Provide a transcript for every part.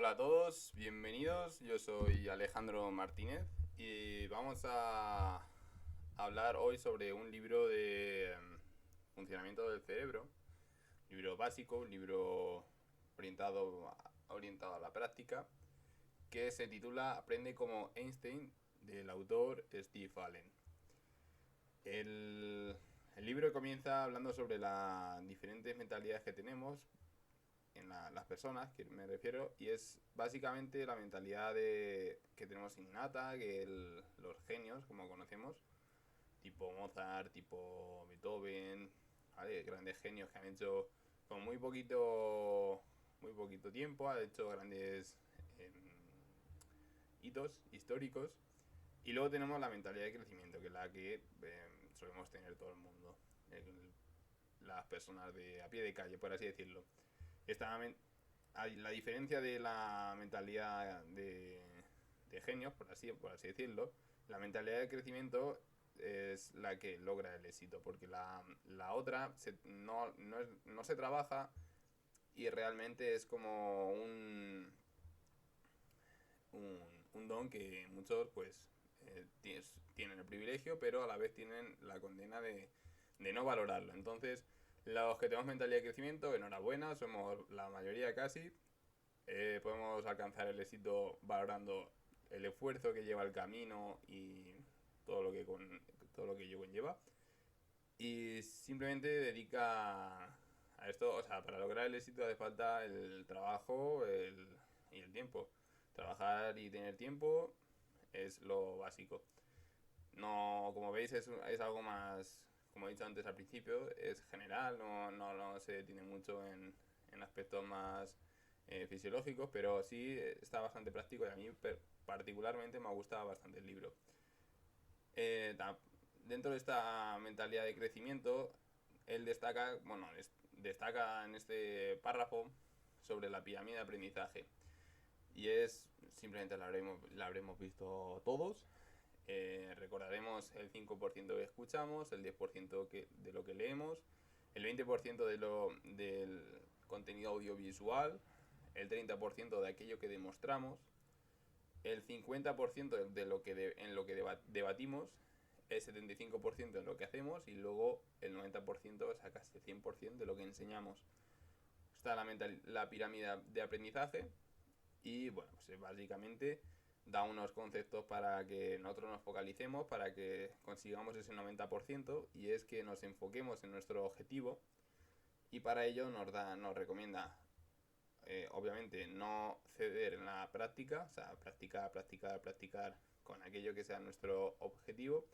Hola a todos, bienvenidos. Yo soy Alejandro Martínez y vamos a hablar hoy sobre un libro de funcionamiento del cerebro, un libro básico, un libro orientado a la práctica, que se titula Aprende como Einstein, del autor Steve Allen. El, el libro comienza hablando sobre las diferentes mentalidades que tenemos en las personas, que me refiero, y es básicamente la mentalidad que tenemos innata, que los genios, como conocemos, tipo Mozart, tipo Beethoven, ¿vale? Grandes genios que han hecho con muy poquito tiempo, han hecho grandes hitos históricos. Y luego tenemos la mentalidad de crecimiento, que es la que solemos tener todo el mundo, las personas de a pie de calle, por así decirlo. Esta, la diferencia de la mentalidad de genios, por así decirlo, la mentalidad de crecimiento es la que logra el éxito, porque la otra no se trabaja y realmente es como un don que muchos pues tienen el privilegio, pero a la vez tienen la condena de no valorarlo. Entonces, los que tenemos mentalidad de crecimiento, enhorabuena, somos la mayoría casi, podemos alcanzar el éxito valorando el esfuerzo que lleva el camino y todo lo que, todo lo que ello conlleva. Y simplemente dedica a esto, o sea, para lograr el éxito hace falta el trabajo y el tiempo. Trabajar y tener tiempo es lo básico. No, como veis, es algo más, como he dicho antes al principio, es general, no se detiene mucho en aspectos más fisiológicos, pero sí está bastante práctico y a mí particularmente me ha gustado bastante el libro. Eh, Dentro de esta mentalidad de crecimiento, él destaca, bueno, destaca en este párrafo sobre la pirámide de aprendizaje. Y es, simplemente la habremos visto todos. Recordaremos el 5% que escuchamos, el 10% de lo que leemos, el 20% del contenido audiovisual, el 30% de aquello que demostramos, el 50% de en lo que debatimos, el 75% en lo que hacemos y luego el 90%, o sea, casi el 100% de lo que enseñamos. Está la pirámide de aprendizaje y bueno, pues básicamente da unos conceptos para que nosotros nos focalicemos, para que consigamos ese 90% y es que nos enfoquemos en nuestro objetivo y para ello nos recomienda obviamente no ceder en la práctica, o sea, practicar con aquello que sea nuestro objetivo,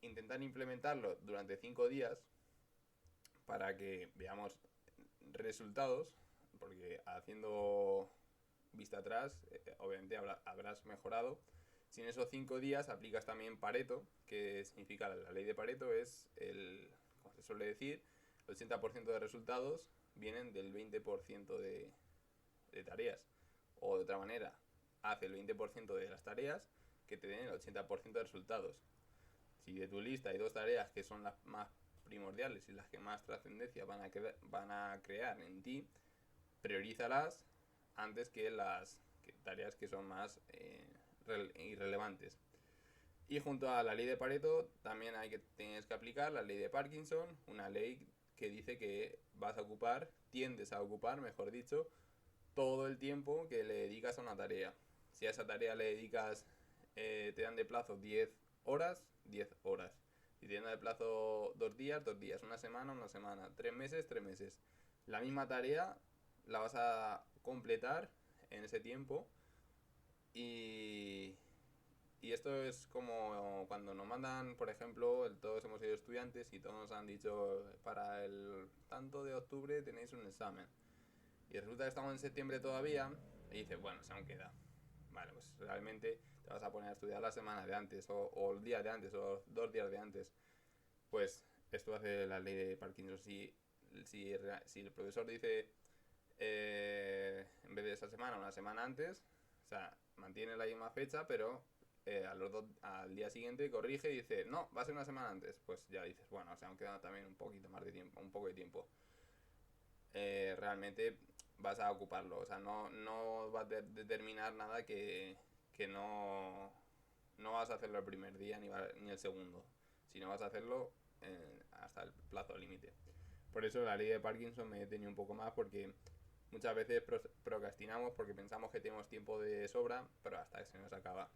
intentar implementarlo durante 5 días para que veamos resultados, porque haciendo vista atrás, obviamente habrás mejorado. Si en esos 5 días aplicas también Pareto, que significa la ley de Pareto, es como se suele decir, el 80% de resultados vienen del 20% de tareas. O de otra manera, haz el 20% de las tareas que te den el 80% de resultados. Si de tu lista hay dos tareas que son las más primordiales y las que más trascendencia van a crear en ti, priorízalas antes que las tareas que son más irrelevantes. Y junto a la ley de Pareto también tienes que aplicar la ley de Parkinson, una ley que dice que tiendes a ocupar, mejor dicho, todo el tiempo que le dedicas a una tarea. Si a esa tarea le dedicas, te dan de plazo 10 horas, 10 horas. Si te dan de plazo 2 días, 2 días, una semana, 3 meses, 3 meses. La misma tarea la vas a completar en ese tiempo y, y esto es como cuando nos mandan, por ejemplo, todos hemos sido estudiantes y todos nos han dicho para el tanto de octubre tenéis un examen. Y resulta que estamos en septiembre todavía y dices, bueno, se aún queda. Vale, pues realmente te vas a poner a estudiar la semana de antes o el día de antes o 2 días de antes. Pues esto hace la ley de Parkinson. Si el profesor dice en vez de esa semana, una semana antes, o sea, mantiene la misma fecha, pero al día siguiente corrige y dice, no, va a ser una semana antes. Pues ya dices, bueno, o sea, aún queda también un poquito más de tiempo, un poco de tiempo. Realmente vas a ocuparlo. O sea, no vas a determinar nada que no vas a hacerlo el primer día ni el segundo, sino vas a hacerlo hasta el plazo límite. Por eso la ley de Parkinson me he detenido un poco más, porque muchas veces procrastinamos porque pensamos que tenemos tiempo de sobra, pero hasta que se nos acaba.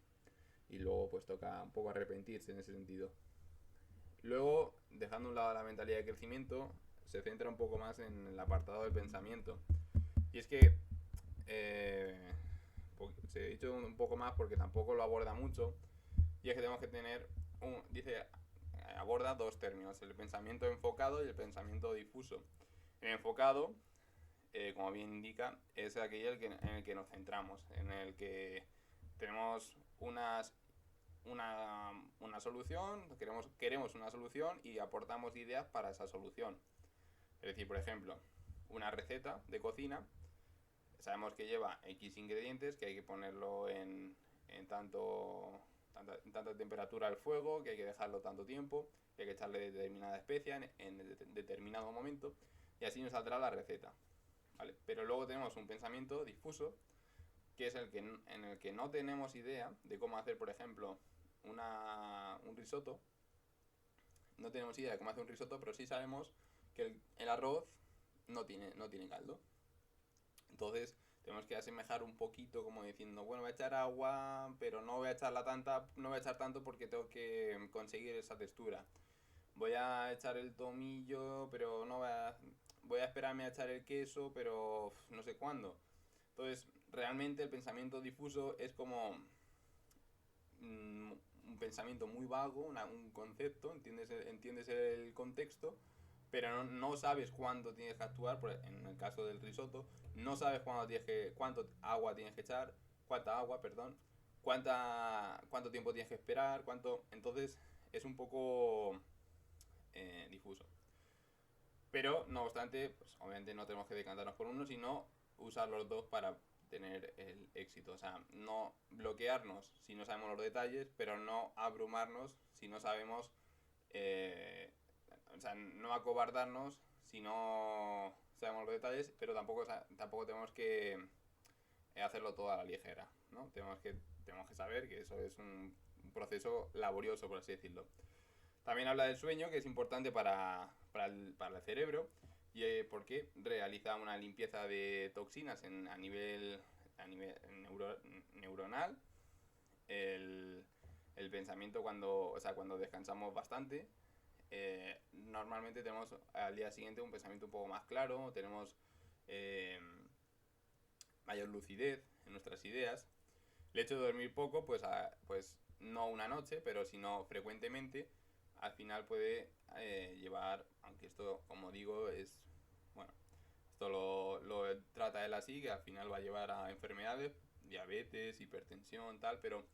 Y luego pues toca un poco arrepentirse en ese sentido. Luego, dejando a un lado la mentalidad de crecimiento, se centra un poco más en el apartado del pensamiento. Y es que se ha dicho un poco más porque tampoco lo aborda mucho. Y es que tenemos que tener aborda dos términos: el pensamiento enfocado y el pensamiento difuso. El enfocado, como bien indica, es aquel en el que nos centramos, en el que tenemos una solución, queremos una solución y aportamos ideas para esa solución. Es decir, por ejemplo, una receta de cocina, sabemos que lleva X ingredientes, que hay que ponerlo en tanta temperatura al fuego, que hay que dejarlo tanto tiempo, que hay que echarle determinada especia en determinado momento, y así nos saldrá la receta. ¿Vale? Pero luego tenemos un pensamiento difuso, que es en el que no tenemos idea de cómo hacer, por ejemplo, un risotto. No tenemos idea de cómo hacer un risotto, pero sí sabemos que el arroz no tiene caldo. Entonces tenemos que asemejar un poquito, como diciendo, bueno, voy a echar agua, pero no voy a echar tanto porque tengo que conseguir esa textura. Voy a echar el tomillo, pero voy a esperarme a echar el queso, pero no sé cuándo. Entonces, realmente el pensamiento difuso es como un pensamiento muy vago, un concepto, entiendes el contexto, pero no sabes cuándo tienes que actuar. En el caso del risotto, no sabes cuánto agua tienes que echar, cuánta agua, perdón, cuánto tiempo tienes que esperar, entonces es un poco difuso. Pero, no obstante, pues obviamente no tenemos que decantarnos por uno, sino usar los dos para tener el éxito. O sea, no bloquearnos si no sabemos los detalles, pero no abrumarnos si no sabemos... o sea, no acobardarnos si no sabemos los detalles, pero tampoco tenemos que hacerlo todo a la ligera, ¿no? Tenemos que saber que eso es un proceso laborioso, por así decirlo. También habla del sueño, que es importante para el cerebro, porque realiza una limpieza de toxinas a nivel neuronal. El, el pensamiento cuando descansamos bastante, normalmente tenemos al día siguiente un pensamiento un poco más claro, tenemos eh, mayor lucidez en nuestras ideas. El hecho de dormir poco, pues no una noche, pero sino frecuentemente, al final puede llevar, aunque esto, como digo, bueno, esto lo trata él así, que al final va a llevar a enfermedades, diabetes, hipertensión, tal, pero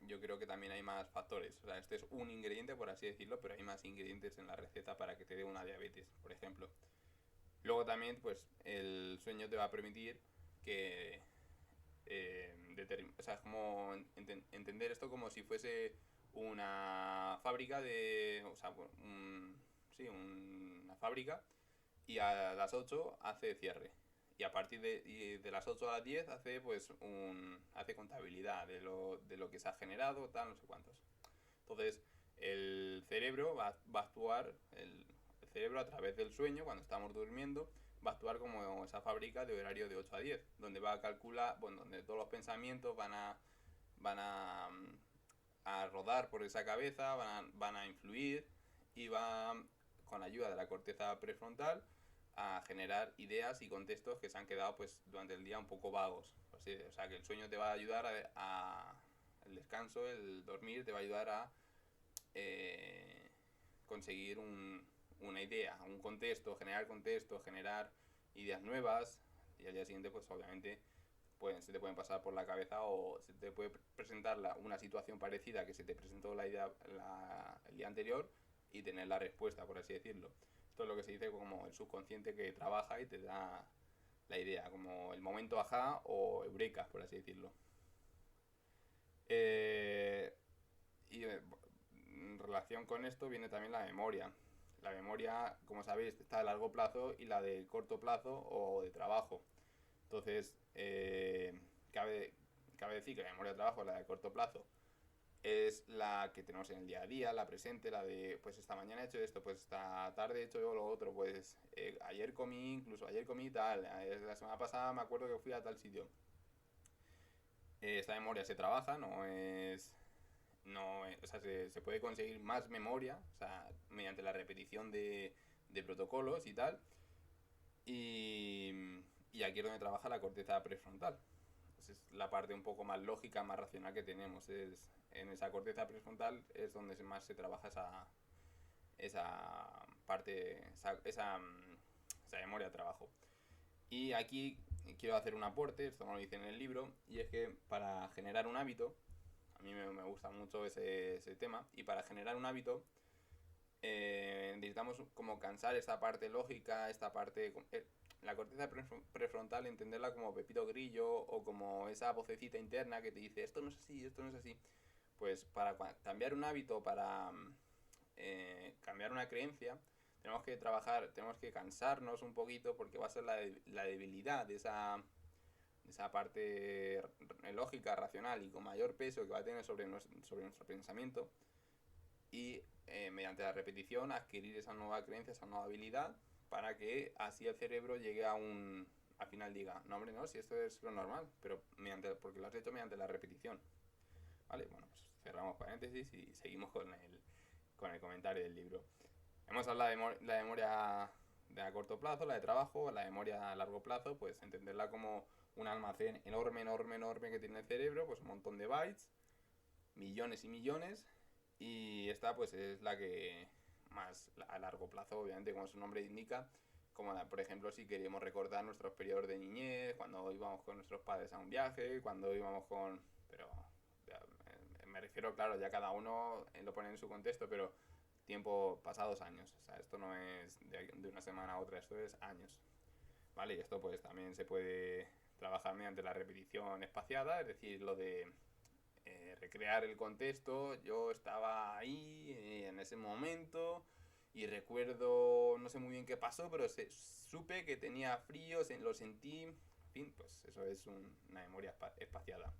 yo creo que también hay más factores. O sea, este es un ingrediente, por así decirlo, pero hay más ingredientes en la receta para que te dé una diabetes, por ejemplo. Luego también, pues, el sueño te va a permitir que o sea, es como entender esto como si fuese una fábrica o sea, sí, una fábrica, y a las 8 hace cierre. Y a partir de las 8 a las 10 hace contabilidad de lo que se ha generado, tal, no sé cuántos. Entonces, el cerebro va a actuar, el cerebro a través del sueño, cuando estamos durmiendo, va a actuar como esa fábrica de horario de 8 a 10, donde va a calcular, bueno, donde todos los pensamientos van a rodar por esa cabeza, van a influir, y va, con ayuda de la corteza prefrontal, a generar ideas y contextos que se han quedado pues durante el día un poco vagos. O sea, que el sueño te va a ayudar el descanso, el dormir, te va a ayudar a conseguir una idea, un contexto, generar ideas nuevas, y al día siguiente pues obviamente se te pueden pasar por la cabeza, o se te puede presentar una situación parecida que se te presentó el día anterior, y tener la respuesta, por así decirlo. Esto es lo que se dice como el subconsciente que trabaja y te da la idea, como el momento ajá o eureka, por así decirlo. Y en relación con esto viene también la memoria. la memoria, como sabéis, está a largo plazo y la de corto plazo o de trabajo. Entonces, cabe decir que la memoria de trabajo, la de corto plazo, es la que tenemos en el día a día, la presente, la de pues esta mañana he hecho esto, pues esta tarde he hecho yo lo otro, pues ayer comí tal, la semana pasada me acuerdo que fui a tal sitio. Esta memoria se trabaja, o sea, se puede conseguir más memoria, o sea, mediante la repetición de protocolos y tal. Y aquí es donde trabaja la corteza prefrontal. Es la parte un poco más lógica, más racional que tenemos. En esa corteza prefrontal es donde más se trabaja esa parte, esa memoria de trabajo. Y aquí quiero hacer un aporte, esto no lo dice en el libro, y es que para generar un hábito, a mí me gusta mucho ese tema, y para generar un hábito necesitamos como cansar esta parte lógica, esta parte... la corteza prefrontal, entenderla como Pepito Grillo o como esa vocecita interna que te dice esto no es así, esto no es así. Pues para cambiar un hábito, para cambiar una creencia, tenemos que trabajar, tenemos que cansarnos un poquito porque va a ser la debilidad de esa parte lógica, racional y con mayor peso que va a tener sobre nuestro pensamiento y mediante la repetición adquirir esa nueva creencia, esa nueva habilidad para que así el cerebro llegue al final diga, no hombre, no, si esto es lo normal, pero porque lo has hecho mediante la repetición. Vale, bueno, pues cerramos paréntesis y seguimos con el comentario del libro. Hemos hablado de la memoria de a corto plazo, la de trabajo, la memoria a largo plazo, pues entenderla como un almacén enorme, enorme, enorme que tiene el cerebro, pues un montón de bytes, millones y millones, y esta pues es la que más a largo plazo, obviamente, como su nombre indica, como por ejemplo si queríamos recordar nuestros periodos de niñez, cuando íbamos con nuestros padres a un viaje, cuando íbamos con... pero me refiero, claro, ya cada uno lo pone en su contexto, pero tiempo pasados años, o sea, esto no es de una semana a otra, esto es años, ¿vale? Y esto pues también se puede trabajar mediante la repetición espaciada, es decir, lo de recrear el contexto. Yo estaba ahí en ese momento y recuerdo, no sé muy bien qué pasó, pero supe que tenía frío, lo sentí. En fin, pues eso es una memoria espaciada.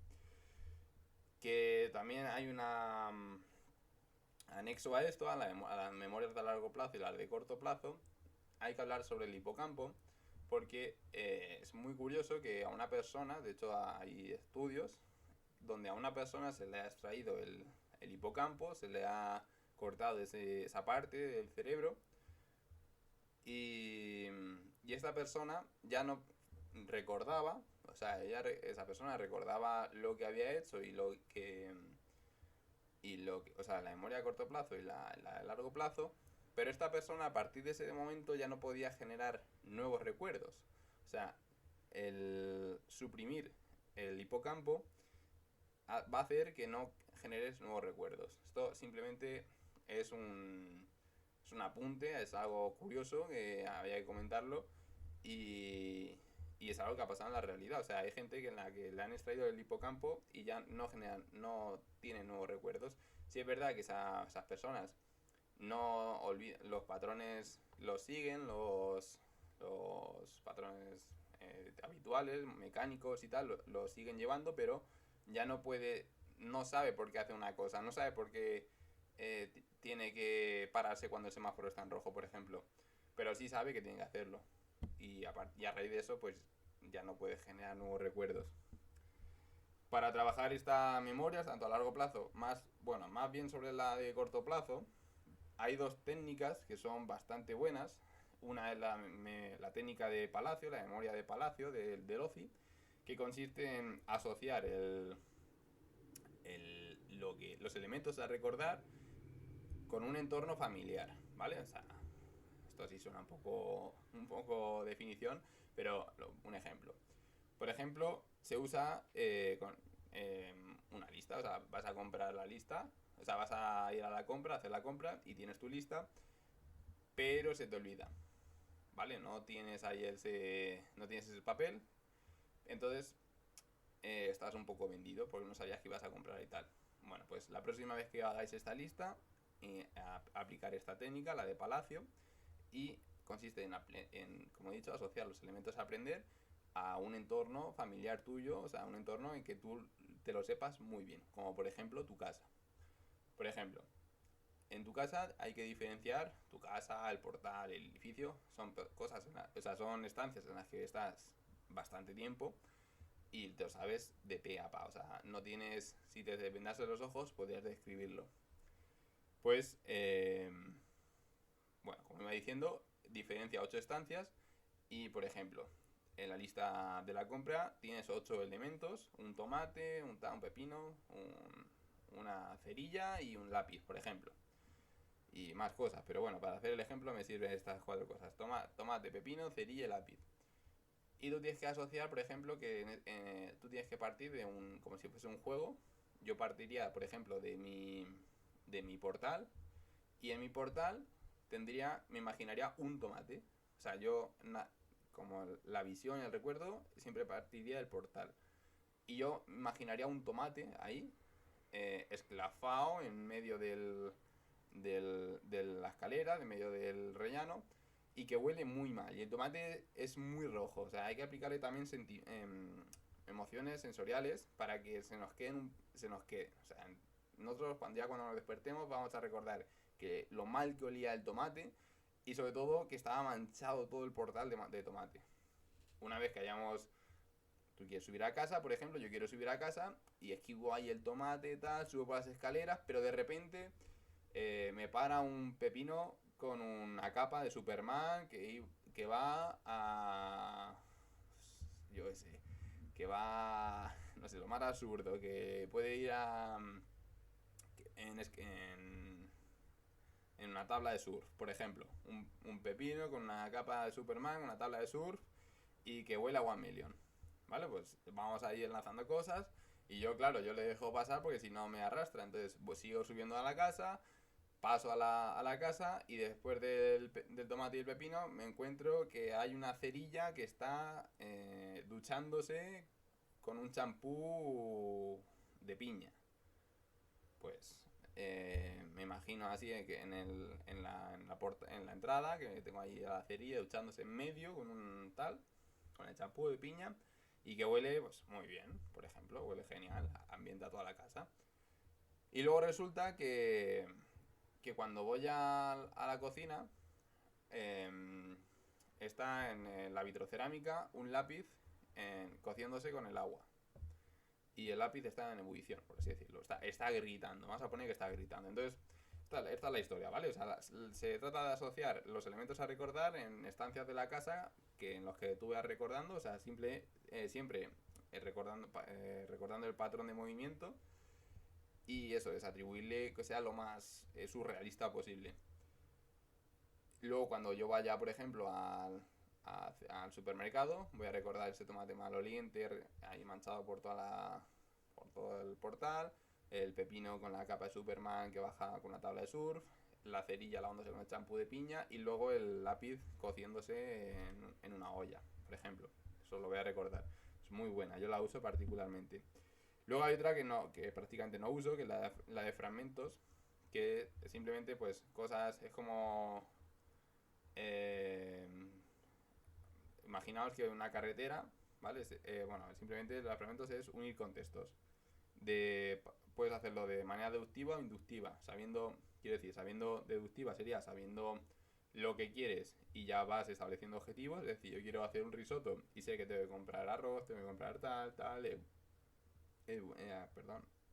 Que también hay una anexo a esto, a las memorias de largo plazo y las de corto plazo, hay que hablar sobre el hipocampo, porque es muy curioso que a una persona, de hecho hay estudios donde a una persona se le ha extraído el hipocampo, se le ha cortado esa parte del cerebro y esta persona ya no recordaba, o sea, esa persona recordaba lo que había hecho o sea, la memoria a corto plazo y la a largo plazo, pero esta persona a partir de ese momento ya no podía generar nuevos recuerdos. O sea, el suprimir el hipocampo va a hacer que no generes nuevos recuerdos. Esto simplemente es un apunte, es algo curioso que había que comentarlo y es algo que ha pasado en la realidad. O sea, hay gente en la que le han extraído el hipocampo y ya no tienen nuevos recuerdos. Sí es verdad que esas personas no olvidan, los patrones los siguen, los patrones habituales, mecánicos y tal, lo siguen llevando, pero ya no sabe por qué hace una cosa, no sabe por qué tiene que pararse cuando el semáforo está en rojo, por ejemplo, pero sí sabe que tiene que hacerlo y a raíz de eso pues ya no puede generar nuevos recuerdos. Para trabajar esta memoria, tanto a largo plazo, más bien sobre la de corto plazo, hay dos técnicas que son bastante buenas. Una es la técnica de Palacio, la memoria de Palacio, del OCI, que consiste en asociar los elementos a recordar con un entorno familiar, ¿vale? O sea, esto sí suena un poco definición, pero un ejemplo. Por ejemplo, se usa con una lista, o sea, vas a comprar la lista, o sea, vas a ir a la compra, hacer la compra y tienes tu lista, pero se te olvida, ¿vale? No tienes ahí no tienes ese papel, entonces estás un poco vendido porque no sabías que ibas a comprar y tal. Bueno, pues la próxima vez que hagáis esta lista, aplicar esta técnica, la de Palacio, y consiste como he dicho, asociar los elementos a aprender a un entorno familiar tuyo, o sea, un entorno en que tú te lo sepas muy bien, como por ejemplo tu casa. Por ejemplo, en tu casa hay que diferenciar tu casa, el portal, el edificio, son cosas, o sea, son estancias en las que estás bastante tiempo y te lo sabes de pe a pa, o sea, no tienes, si te vendas los ojos, podrías describirlo. Pues, bueno, como iba diciendo, diferencia 8 estancias y, por ejemplo, en la lista de la compra tienes 8 elementos, un tomate, un pepino, una cerilla y un lápiz, por ejemplo. Y más cosas, pero bueno, para hacer el ejemplo me sirven estas 4 cosas. Tomate, pepino, cerilla y lápiz. Y tú tienes que asociar, por ejemplo, que tú tienes que partir de como si fuese un juego. Yo partiría, por ejemplo, de mi portal. Y en mi portal me imaginaría un tomate. O sea, como la visión y el recuerdo, siempre partiría del portal. Y yo imaginaría un tomate ahí, esclavado en medio de la escalera, en medio del rellano, y que huele muy mal. Y el tomate es muy rojo. O sea, hay que aplicarle también emociones sensoriales para que se nos quede. O sea, nosotros cuando nos despertemos vamos a recordar que lo mal que olía el tomate y sobre todo que estaba manchado todo el portal de tomate. Una vez que tú quieres subir a casa, por ejemplo, yo quiero subir a casa y esquivo ahí el tomate, tal, subo por las escaleras, pero de repente me para un pepino con una capa de Superman que va a... yo qué sé, que va... no sé, lo más absurdo, que puede ir en una tabla de surf, por ejemplo. Un pepino con una capa de Superman, una tabla de surf y que huele a 1 million. ¿Vale? Pues vamos a ir enlazando cosas y yo, claro, yo le dejo pasar porque si no me arrastra. Entonces pues, sigo subiendo a la casa, paso a la casa y después del tomate y el pepino me encuentro que hay una cerilla que está duchándose con un champú de piña. Pues me imagino así que en la entrada, que tengo ahí a la cerilla duchándose en medio con el champú de piña y que huele pues muy bien, por ejemplo, huele genial, ambienta toda la casa. Y luego resulta que cuando voy a la cocina eh, está en la vitrocerámica un lápiz cociéndose con el agua. Y el lápiz está en ebullición, por así decirlo. Está gritando. Vamos a poner que está gritando. Entonces, esta es la historia, ¿vale? O sea, se trata de asociar los elementos a recordar en estancias de la casa en los que tú vas recordando. O sea, siempre recordando el patrón de movimiento. Y eso es atribuirle que sea lo más surrealista posible. Luego, cuando yo vaya, por ejemplo, al supermercado, voy a recordar ese tomate maloliente ahí manchado por todo el portal, el pepino con la capa de Superman que baja con la tabla de surf, la cerilla lavándose con el champú de piña y luego el lápiz cociéndose en una olla, por ejemplo. Eso lo voy a recordar. Es muy buena, yo la uso particularmente. Luego hay otra que prácticamente no uso, que es la de fragmentos, que simplemente pues cosas, es como... Eh, imaginaos que una carretera, ¿vale? Bueno, simplemente los fragmentos es unir contextos. Puedes hacerlo de manera deductiva o inductiva. Sabiendo deductiva sería sabiendo lo que quieres y ya vas estableciendo objetivos. Es decir, yo quiero hacer un risotto y sé que tengo que comprar arroz, tengo que comprar tal,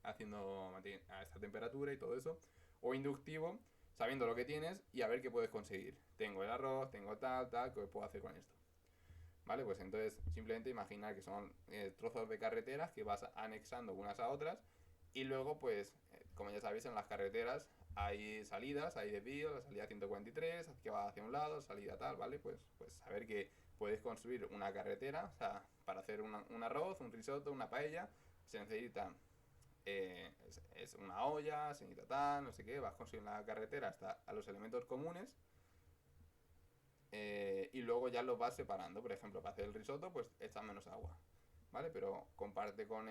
haciendo a esta temperatura y todo eso. O inductivo, sabiendo lo que tienes y a ver qué puedes conseguir. Tengo el arroz, tengo tal, ¿qué puedo hacer con esto? ¿Vale? Pues entonces simplemente imaginar que son trozos de carreteras que vas anexando unas a otras y luego pues, como ya sabéis, en las carreteras hay salidas, hay desvíos, la salida 143, que va hacia un lado, salida tal, ¿vale? Pues saber que puedes construir una carretera, o sea, para hacer un arroz, un risotto, una paella, se necesita es una olla, se necesita tal, no sé qué, vas construyendo la carretera hasta a los elementos comunes y luego ya los vas separando. Por ejemplo, para hacer el risotto, pues echas menos agua. ¿vale? Pero comparte con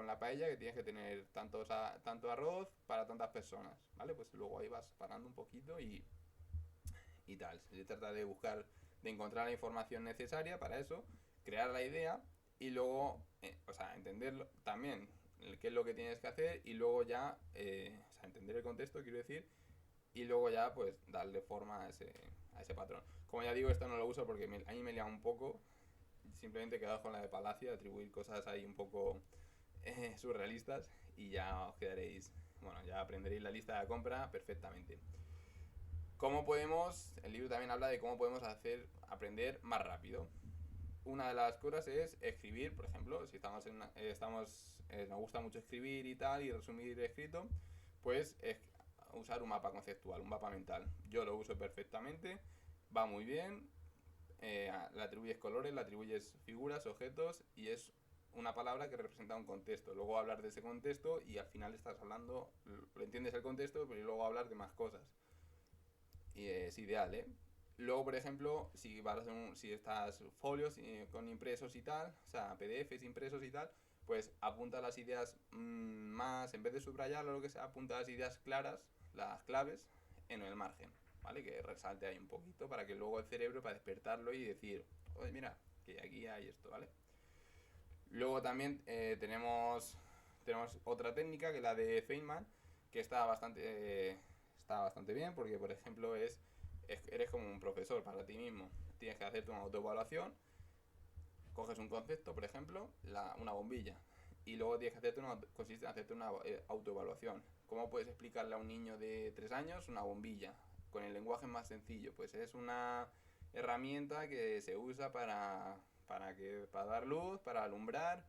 la paella que tienes que tener tanto arroz para tantas personas, ¿vale? Pues luego ahí vas parando un poquito y tal. Se trata de buscar, de encontrar la información necesaria para eso, crear la idea y luego, o sea, entenderlo también, qué es lo que tienes que hacer y luego ya, o sea, entender el contexto, quiero decir, y luego ya pues darle forma a ese patrón. Como ya digo, esto no lo uso porque a mí me lía un poco, simplemente he quedado con la de Palacio, atribuir cosas ahí un poco surrealistas y ya os quedaréis, bueno, ya aprenderéis la lista de compra perfectamente. ¿Cómo podemos? El libro también habla de cómo podemos aprender más rápido. Una de las cosas es escribir, por ejemplo, si nos gusta mucho escribir y tal, y resumir escrito, pues usar un mapa conceptual, un mapa mental. Yo lo uso perfectamente, va muy bien, le atribuyes colores, le atribuyes figuras, objetos, y es una palabra que representa un contexto. Luego hablar de ese contexto y al final estás hablando, lo entiendes el contexto, pero luego hablar de más cosas. Y es ideal, ¿eh? Luego, por ejemplo, si estás folios con impresos y tal, o sea, PDFs impresos y tal, pues apunta las ideas más, en vez de subrayarlo o lo que sea, apunta las ideas claras, las claves, en el margen, ¿vale? Que resalte ahí un poquito para que luego el cerebro, para despertarlo y decir, oye, mira, que aquí hay esto, ¿vale? Luego también tenemos otra técnica, que es la de Feynman, que está bastante bien, porque, por ejemplo, eres como un profesor para ti mismo. Tienes que hacerte una autoevaluación, coges un concepto, por ejemplo, una bombilla, y luego consiste en hacerte una autoevaluación. ¿Cómo puedes explicarle a un niño de 3 años una bombilla? Con el lenguaje más sencillo, pues es una herramienta que se usa para dar luz, para alumbrar,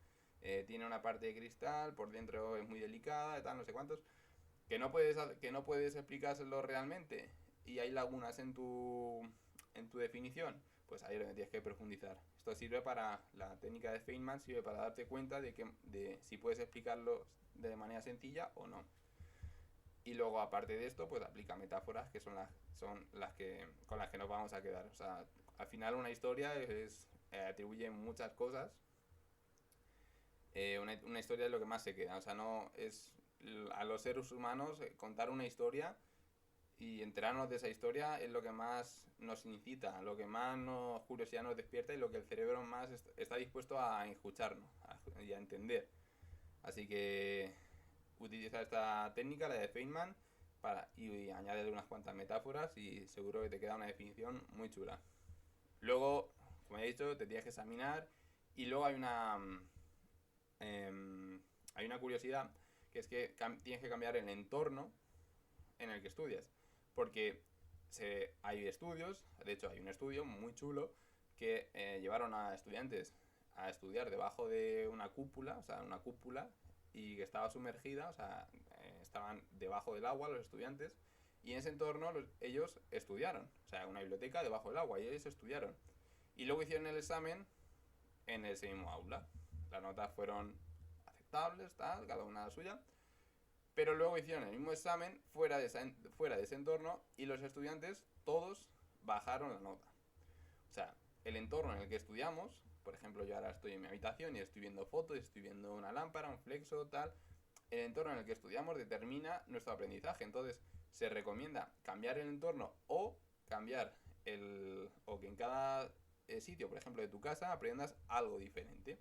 tiene una parte de cristal, por dentro es muy delicada, tal, no sé cuántos, que no puedes explicárselo realmente y hay lagunas en tu definición, pues ahí es donde tienes que profundizar. Esto sirve para, la técnica de Feynman sirve para darte cuenta de si puedes explicarlo de manera sencilla o no. Y luego, aparte de esto, pues aplica metáforas que son con las que nos vamos a quedar. O sea, al final una historia atribuye muchas cosas. Una historia es lo que más se queda. O sea, no es a los seres humanos contar una historia y enterarnos de esa historia es lo que más nos incita, lo que más curiosidad nos despierta y lo que el cerebro más está dispuesto a escucharnos y a entender. Así que utiliza esta técnica, la de Feynman, y añade unas cuantas metáforas y seguro que te queda una definición muy chula. Luego, como he dicho, te tienes que examinar y luego hay una curiosidad, que es que tienes que cambiar el entorno en el que estudias. Porque hay estudios, de hecho hay un estudio muy chulo que llevaron a estudiantes a estudiar debajo de una cúpula, o sea, una cúpula, y que estaba sumergida, o sea, estaban debajo del agua los estudiantes, y en ese entorno ellos estudiaron, o sea, una biblioteca debajo del agua, y ellos estudiaron. Y luego hicieron el examen en ese mismo aula. Las notas fueron aceptables, tal, cada una la suya, pero luego hicieron el mismo examen fuera de ese entorno y los estudiantes todos bajaron la nota. O sea, el entorno en el que estudiamos, por ejemplo, yo ahora estoy en mi habitación y estoy viendo fotos, estoy viendo una lámpara, un flexo, tal. El entorno en el que estudiamos determina nuestro aprendizaje. Entonces, se recomienda cambiar el entorno o o que en cada sitio, por ejemplo, de tu casa, aprendas algo diferente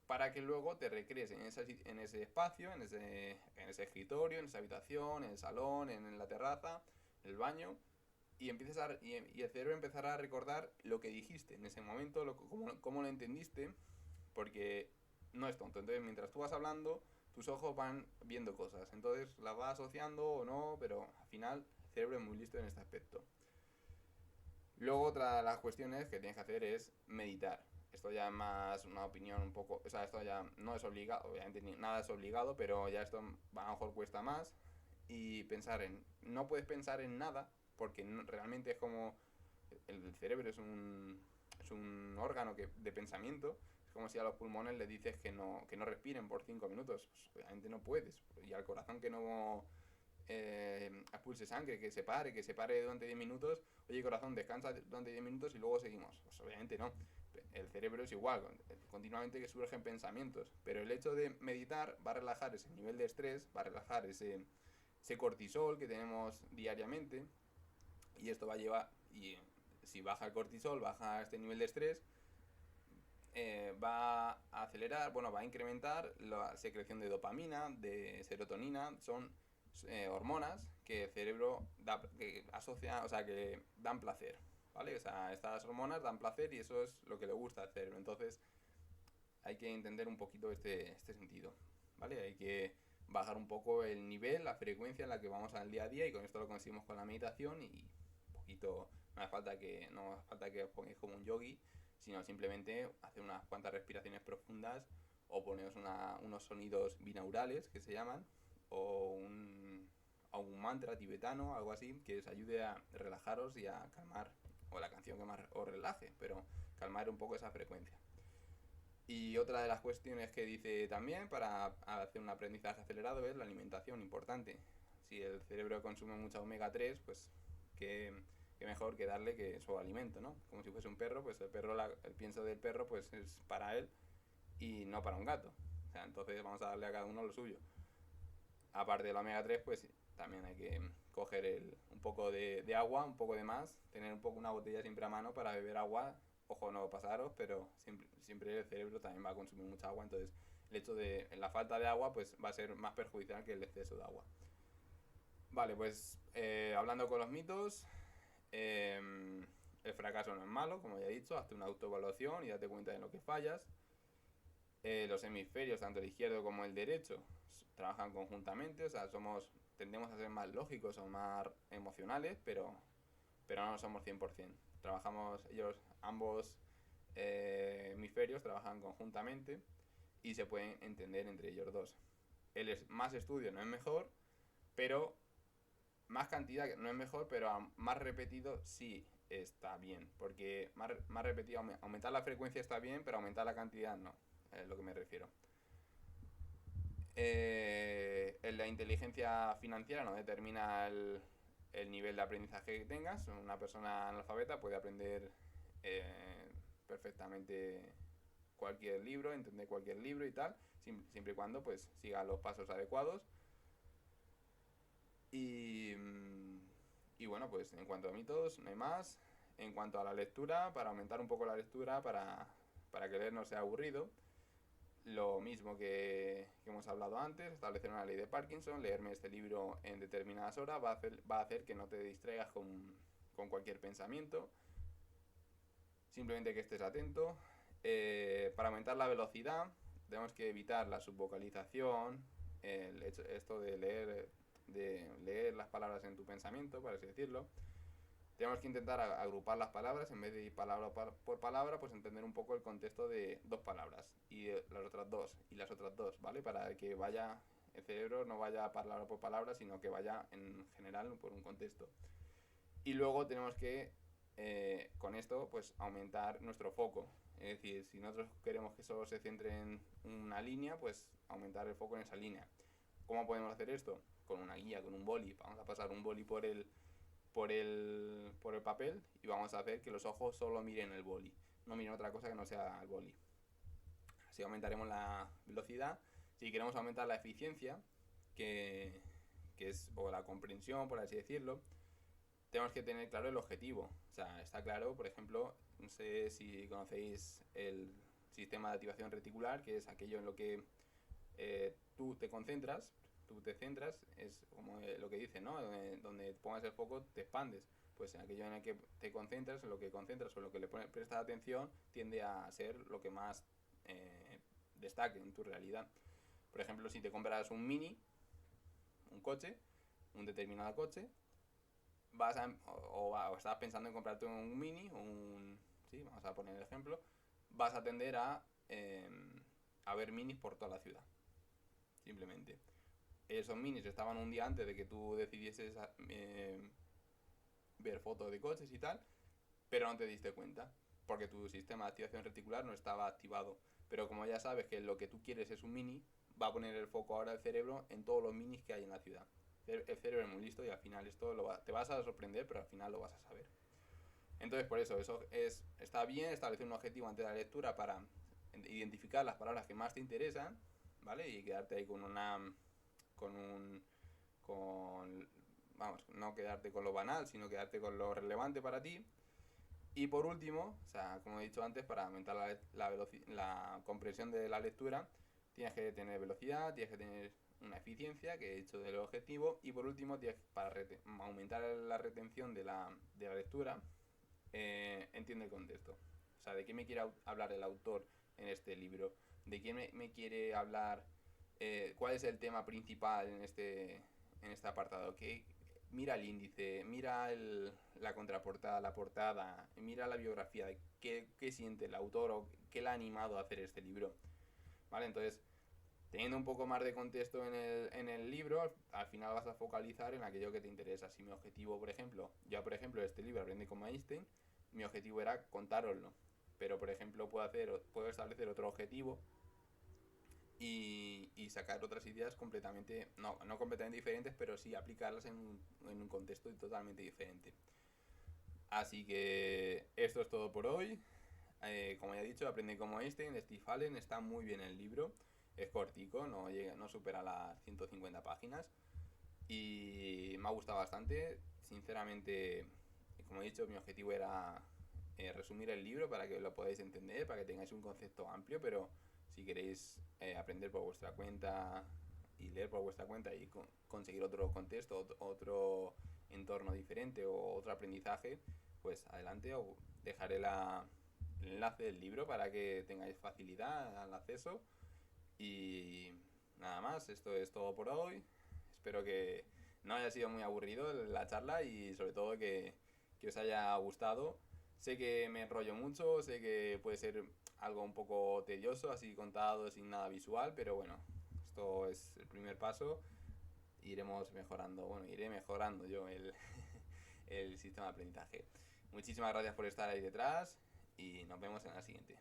para que luego te recrees en ese espacio, en ese escritorio, en esa habitación, en el salón, en la terraza, en el baño, y y el cerebro empezará a recordar lo que dijiste en ese momento, cómo lo entendiste, porque no es tonto. Entonces, mientras tú vas hablando, tus ojos van viendo cosas. Entonces, las vas asociando o no, pero al final el cerebro es muy listo en este aspecto. Luego, otra de las cuestiones que tienes que hacer es meditar. Esto ya es más una opinión un poco, o sea, esto ya no es obligado, obviamente nada es obligado, pero ya esto a lo mejor cuesta más. Y no puedes pensar en nada, porque realmente es como, el cerebro es un órgano de pensamiento, es como si a los pulmones les dices que no respiren por 5 minutos, pues obviamente no puedes, y al corazón que no expulse sangre, que se pare durante 10 minutos, oye corazón, descansa durante 10 minutos y luego seguimos. Pues obviamente no. el cerebro es igual, continuamente que surgen pensamientos, pero el hecho de meditar va a relajar ese nivel de estrés, va a relajar ese cortisol que tenemos diariamente, y esto va a llevar, y si baja el cortisol, baja este nivel de estrés, va a acelerar, bueno, va a incrementar la secreción de dopamina, de serotonina, son hormonas que el cerebro que asocia, o sea, que dan placer, ¿vale? O sea, estas hormonas dan placer y eso es lo que le gusta al cerebro. Entonces, hay que entender un poquito este sentido, ¿vale? Hay que bajar un poco el nivel, la frecuencia en la que vamos al día a día, y con esto lo conseguimos con la meditación, y un poquito, no hace falta que os pongáis como un yogi, sino simplemente hacer unas cuantas respiraciones profundas o poneros unos sonidos binaurales que se llaman, o un mantra tibetano, algo así, que os ayude a relajaros y a calmar, o la canción que más os relaje, pero calmar un poco esa frecuencia. Y otra de las cuestiones que dice también para hacer un aprendizaje acelerado es la alimentación, importante. Si el cerebro consume mucha omega 3, pues qué mejor que darle que su alimento, ¿no? Como si fuese un perro, pues el pienso del perro pues es para él y no para un gato. O sea, entonces vamos a darle a cada uno lo suyo. Aparte del omega 3, pues también hay que coger un poco de agua, un poco de más, tener un poco una botella siempre a mano para beber agua. Ojo, no pasaros, pero siempre el cerebro también va a consumir mucha agua, entonces el hecho de la falta de agua pues va a ser más perjudicial que el exceso de agua. Vale, pues hablando con los mitos, el fracaso no es malo, como ya he dicho, hazte una autoevaluación y date cuenta de lo que fallas. Los hemisferios, tanto el izquierdo como el derecho, trabajan conjuntamente, o sea, tendemos a ser más lógicos o más emocionales, pero no somos 100%. Ambos hemisferios trabajan conjuntamente y se pueden entender entre ellos dos. Más estudio no es mejor, pero más cantidad no es mejor, pero más repetido sí está bien, porque más repetido, aumentar la frecuencia está bien, pero aumentar la cantidad no, es lo que me refiero. En la inteligencia financiera no determina el nivel de aprendizaje que tengas. Una persona analfabeta puede aprender perfectamente cualquier libro, entender cualquier libro y tal, siempre y cuando pues siga los pasos adecuados. Y bueno, pues en cuanto a mitos, no hay más. En cuanto a la lectura, para aumentar un poco la lectura, para que leer no sea aburrido, lo mismo que hemos hablado antes, establecer una ley de Parkinson, leerme este libro en determinadas horas va a hacer que no te distraigas con cualquier pensamiento, simplemente que estés atento. Para aumentar la velocidad tenemos que evitar la subvocalización, esto de leer las palabras en tu pensamiento, por así decirlo. Tenemos que intentar agrupar las palabras, en vez de ir palabra por palabra, pues entender un poco el contexto de dos palabras y las otras dos y las otras dos, ¿vale? Para que el cerebro no vaya palabra por palabra, sino que vaya en general por un contexto. Y luego tenemos que, con esto, pues aumentar nuestro foco. Es decir, si nosotros queremos que solo se centre en una línea, pues aumentar el foco en esa línea. ¿Cómo podemos hacer esto? Con una guía, con un boli. Vamos a pasar un boli por el papel y vamos a hacer que los ojos solo miren el boli, no miren otra cosa que no sea el boli. Así aumentaremos la velocidad. Si queremos aumentar la eficiencia, que es, o la comprensión, por así decirlo, tenemos que tener claro el objetivo. O sea, está claro, por ejemplo, no sé si conocéis el sistema de activación reticular, que es aquello en lo que tú te centras, es como lo que dice, ¿no? Donde pongas el foco te expandes. Pues en aquello en el que te concentras, en lo que concentras o en lo que le prestas atención, tiende a ser lo que más destaque en tu realidad. Por ejemplo, si te compras un coche, un determinado coche, o estás pensando en comprarte un Mini, sí, vamos a poner el ejemplo, vas a tender a ver minis por toda la ciudad, simplemente. Esos minis estaban un día antes de que tú decidieses ver fotos de coches y tal, pero no te diste cuenta, porque tu sistema de activación reticular no estaba activado. Pero como ya sabes que lo que tú quieres es un mini, va a poner el foco ahora el cerebro en todos los minis que hay en la ciudad. El cerebro es muy listo y al final esto te vas a sorprender, pero al final lo vas a saber. Entonces, por eso está bien establecer un objetivo antes de la lectura para identificar las palabras que más te interesan, ¿vale? Y quedarte ahí con con un, vamos, no quedarte con lo banal, sino quedarte con lo relevante para ti. Y por último, o sea, como he dicho antes, para aumentar la comprensión de la lectura, tienes que tener velocidad, tienes que tener una eficiencia, que he dicho del objetivo, y por último, para aumentar la retención de la lectura, entiende el contexto. O sea, de qué me quiere hablar el autor en este libro, de quién me quiere hablar, cuál es el tema principal en este apartado, mira el índice, mira la contraportada, la portada, mira la biografía, de qué siente el autor o qué le ha animado a hacer este libro. ¿Vale? Entonces, teniendo un poco más de contexto en el libro, al final vas a focalizar en aquello que te interesa. Si mi objetivo, por ejemplo, yo por ejemplo este libro, Aprende como Einstein, mi objetivo era contároslo. Pero por ejemplo puedo establecer otro objetivo y sacar otras ideas completamente, no completamente diferentes, pero sí aplicarlas en un contexto totalmente diferente. Así que esto es todo por hoy. Como ya he dicho, Aprende como Einstein, de Steve Allen, está muy bien el libro. Es cortico, no supera las 150 páginas. Y me ha gustado bastante. Sinceramente, como he dicho, mi objetivo era resumir el libro para que lo podáis entender, para que tengáis un concepto amplio, pero si queréis aprender por vuestra cuenta y leer por vuestra cuenta y conseguir otro contexto, otro entorno diferente o otro aprendizaje, pues adelante, os dejaré el enlace del libro para que tengáis facilidad al acceso. Y nada más, esto es todo por hoy. Espero que no haya sido muy aburrido la charla y sobre todo que os haya gustado. Sé que me enrollo mucho, sé que puede ser algo un poco tedioso, así contado sin nada visual, pero bueno, esto es el primer paso. Iremos mejorando, bueno, iré mejorando yo el sistema de aprendizaje. Muchísimas gracias por estar ahí detrás y nos vemos en la siguiente.